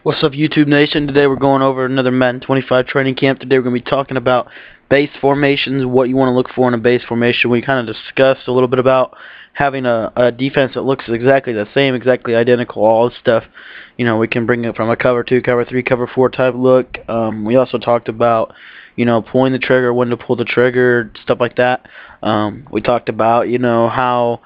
What's up, YouTube Nation? Today we're going over another Madden 25 training camp. Today we're going to be talking about base formations, what you want to look for in a base formation. We kind of discussed a little bit about having a defense that looks exactly the same, exactly identical, all this stuff. You know, we can bring it from a cover 2, cover 3, cover 4 type look. We also talked about, you know, pulling the trigger, when to pull the trigger, stuff like that. We talked about, you know, how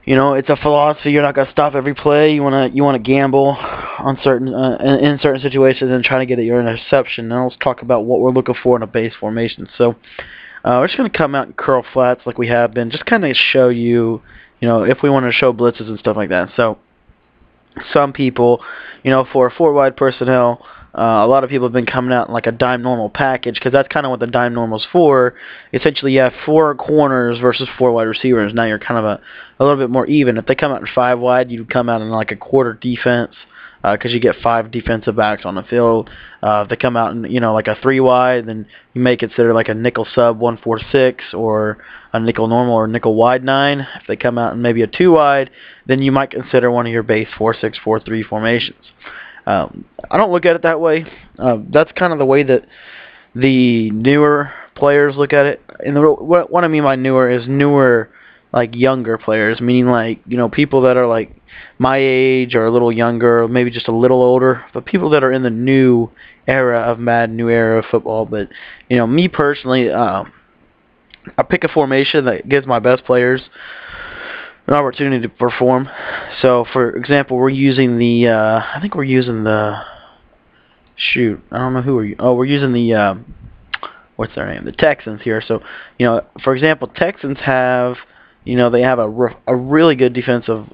it's a philosophy. You're not gonna stop every play. You wanna gamble on certain in certain situations and try to get at your interception. Now let's talk about what we're looking for in a base formation. So we're just gonna come out and curl flats like we have been, just kind of show you, if we want to show blitzes and stuff like that. So some people, for a 4 wide personnel, a lot of people have been coming out in like a dime normal package, because that's kind of what the dime normal's for. Essentially, you have 4 corners versus 4 wide receivers. Now you're kind of a little bit more even. If they come out in 5 wide, you come out in like a quarter defense, because you get 5 defensive backs on the field. If they come out in like a 3 wide, then you may consider like a nickel sub 1-4-6 or a nickel normal or nickel wide 9. If they come out in maybe a 2 wide, then you might consider one of your base 4-6, 4-3 formations. I don't look at it that way. That's kind of the way that the newer players look at it. And what I mean by newer is newer, like younger players, meaning like, people that are like my age or a little younger, maybe just a little older, but people that are in the new era of Madden, new era of football. But, me personally, I pick a formation that gives my best players an opportunity to perform. So, for example, we're using the, I think we're using the, shoot, I don't know who we're using the, what's their name? The Texans here. So, for example, Texans have, they have a really good defensive,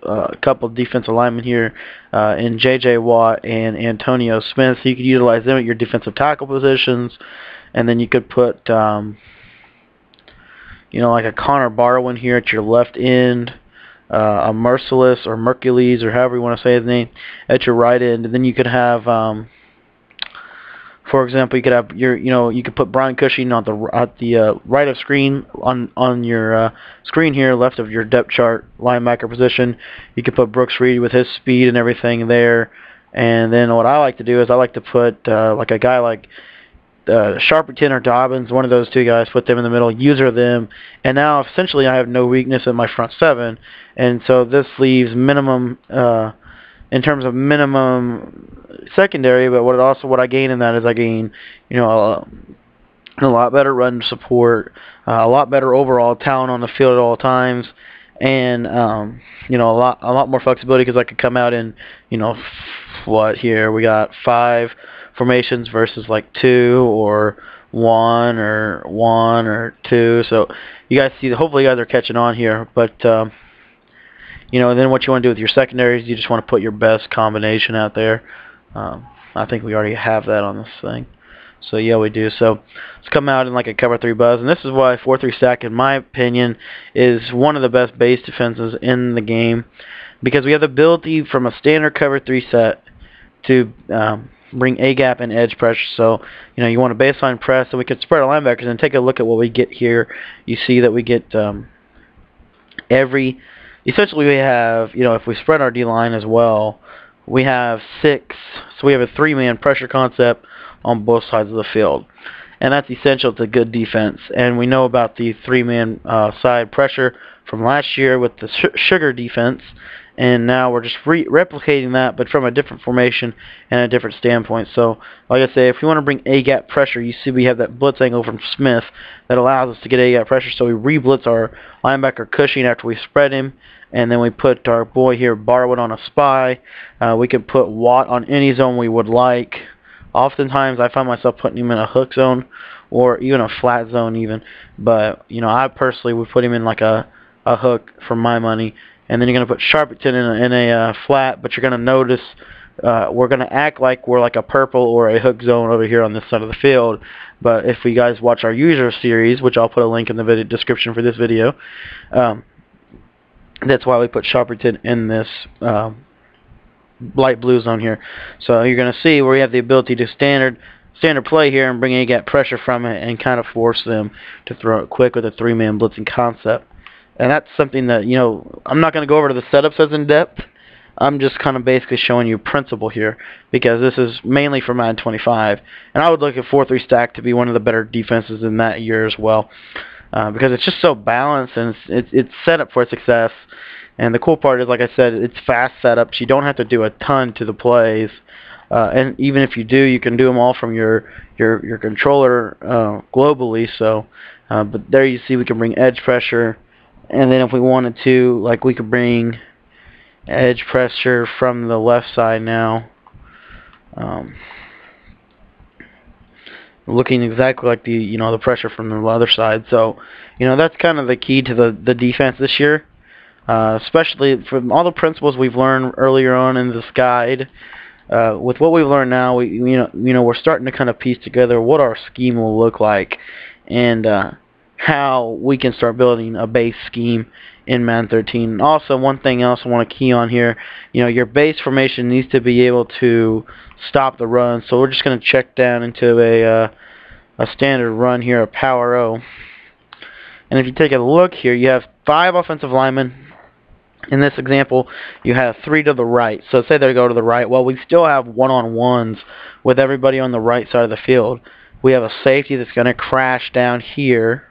couple of defensive linemen here in J.J. Watt and Antonio Smith. So you could utilize them at your defensive tackle positions, and then you could put, like a Connor Barwin here at your left end, a Merciless or Mercules or however you want to say his name at your right end, and then you could have, for example, you could have you could put Brian Cushing at the right of screen on your screen here, left of your depth chart linebacker position. You could put Brooks Reed with his speed and everything there, and then what I like to do is I like to put like a guy like Sharpton or Dobbins, one of those 2 guys, put them in the middle, user them, and now essentially I have no weakness in my front 7, and so this leaves minimum in terms of minimum secondary. But what I gain in that is I gain a lot better run support, a lot better overall talent on the field at all times, and a lot more flexibility, because I could come out in what here we got 5 formations versus like 2 or 1 or 2. So you guys see, hopefully you guys are catching on here. But and then what you want to do with your secondaries, you just want to put your best combination out there. I think we already have that on this thing. So yeah, we do. So let's come out in like a cover 3 buzz, and this is why 4-3 stack, in my opinion, is one of the best base defenses in the game, because we have the ability from a standard cover 3 set to bring A-gap and edge pressure. So, you want a baseline press, so we could spread our linebackers, and take a look at what we get here. You see that we get essentially we have, if we spread our D-line as well, we have 6, so we have a 3-man pressure concept on both sides of the field. And that's essential to good defense. And we know about the 3-man side pressure from last year with the sugar defense, and now we're just replicating that, but from a different formation and a different standpoint. So, like I say, if we want to bring A-gap pressure, you see we have that blitz angle from Smith that allows us to get A-gap pressure. So we re-blitz our linebacker Cushing after we spread him, and then we put our boy here, Barwood, on a spy. We can put Watt on any zone we would like. Oftentimes, I find myself putting him in a hook zone or even a flat zone even. But, I personally would put him in like a hook for my money. And then you're going to put Sharpton in a flat, but you're going to notice we're going to act like we're like a purple or a hook zone over here on this side of the field. But if you guys watch our user series, which I'll put a link in the video description for this video, that's why we put Sharpton in this light blue zone here. So you're going to see where you have the ability to standard play here and bring A-gap pressure from it and kind of force them to throw it quick with a 3-man blitzing concept. And that's something that, I'm not going to go over to the setups as in depth, I'm just kind of basically showing you principle here, because this is mainly for Madden 25, and I would look at 4-3 stack to be one of the better defenses in that year as well, because it's just so balanced and it's set up for success. And the cool part is, like I said, it's fast setups. You don't have to do a ton to the plays, and even if you do, you can do them all from your controller globally. So, but there you see we can bring edge pressure, and then if we wanted to, like, we could bring edge pressure from the left side now, looking exactly like the the pressure from the other side. So that's kind of the key to the defense this year, especially from all the principles we've learned earlier on in this guide. With what we've learned now, we're starting to kind of piece together what our scheme will look like, and how we can start building a base scheme in Madden 13. And also, one thing else I want to key on here, your base formation needs to be able to stop the run. So we're just going to check down into a standard run here, a power O. And if you take a look here, you have 5 offensive linemen. In this example, you have 3 to the right. So say they go to the right. Well, we still have one-on-ones with everybody on the right side of the field. We have a safety that's going to crash down here.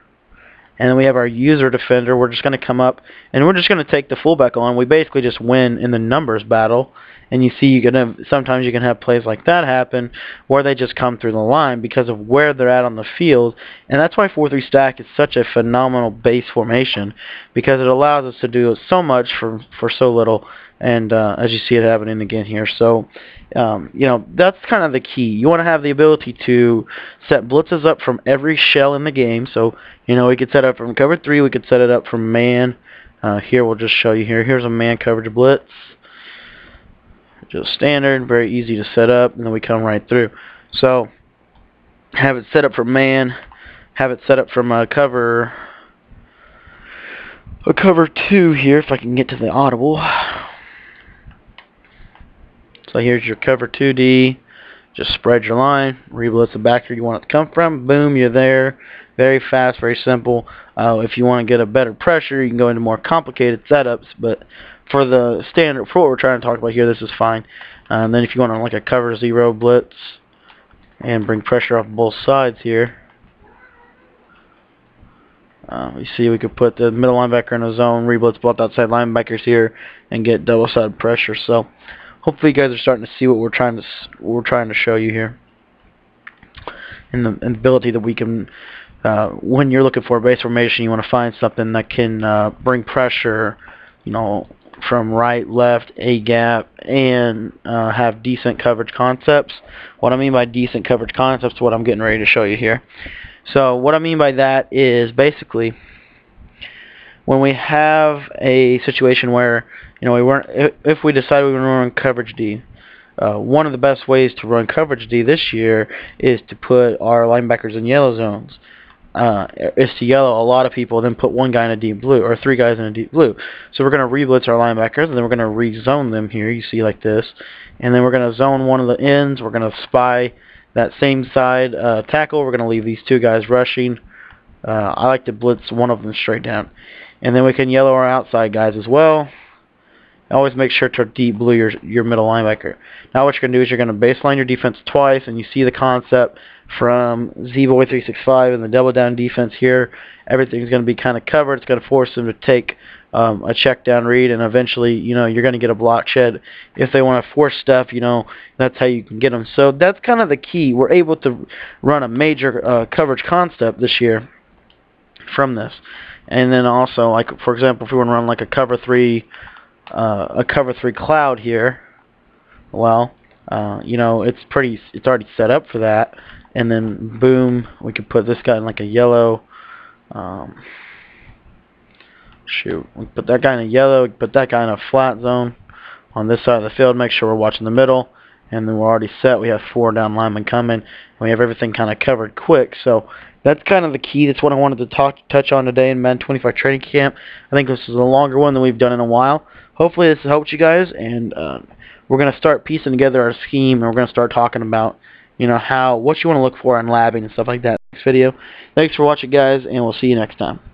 And then we have our user defender. We're just going to come up, and we're just going to take the fullback on. We basically just win in the numbers battle. And you see, sometimes you can have plays like that happen where they just come through the line because of where they're at on the field. And that's why 4-3 stack is such a phenomenal base formation, because it allows us to do so much for so little. And as you see it happening again here. So, that's kind of the key. You want to have the ability to set blitzes up from every shell in the game. So, we could set up from cover 3. We could set it up from man. Here, we'll just show you here. Here's a man coverage blitz. Just standard, very easy to set up, and then we come right through. So, have it set up for man. Have it set up from a cover 2 here, if I can get to the audible. So here's your cover 2D. Just spread your line, reblitz the backer you want it to come from. Boom, you're there. Very fast, very simple. If you want to get a better pressure, you can go into more complicated setups. But for the standard, for what we're trying to talk about here, this is fine. And then if you want to like a cover 0 blitz and bring pressure off both sides here, you see we could put the middle linebacker in a zone, reblitz both outside linebackers here, and get double-sided pressure. So hopefully you guys are starting to see what we're trying to show you here, and the ability that we can, when you're looking for a base formation, you want to find something that can bring pressure, from right, left, A gap, and have decent coverage concepts. What I mean by decent coverage concepts is what I'm getting ready to show you here. So what I mean by that is basically when we have a situation where if we decide we want to run coverage D, one of the best ways to run coverage D this year is to put our linebackers in yellow zones. Is to yellow a lot of people, then put one guy in a deep blue, or 3 guys in a deep blue. So we're going to re-blitz our linebackers, and then we're going to re-zone them here. You see like this, and then we're going to zone one of the ends. We're going to spy that same side tackle. We're going to leave these 2 guys rushing. I like to blitz one of them straight down, and then we can yellow our outside guys as well. Always make sure to deep blue your middle linebacker. Now what you're going to do is you're going to baseline your defense twice, and you see the concept from Z-Boy 365 and the double down defense here. Everything's going to be kind of covered. It's going to force them to take a check down read, and eventually, you're going to get a block shed. If they want to force stuff, that's how you can get them. So that's kind of the key. We're able to run a major coverage concept this year from this. And then also, like for example, if we want to run like a cover 3 cloud here, well, it's already set up for that. And then boom, we could put this guy in like a yellow. We put that guy in a yellow. We put that guy in a flat zone on this side of the field. Make sure we're watching the middle, and then we're already set. We have 4 down linemen coming, and we have everything kind of covered quick. So that's kind of the key. That's what I wanted to touch on today in Madden 25 training camp. I think this is a longer one than we've done in a while. Hopefully this has helped you guys, and we're going to start piecing together our scheme, and we're going to start talking about what you want to look for in labbing and stuff like that. Next video. Thanks for watching, guys, and we'll see you next time.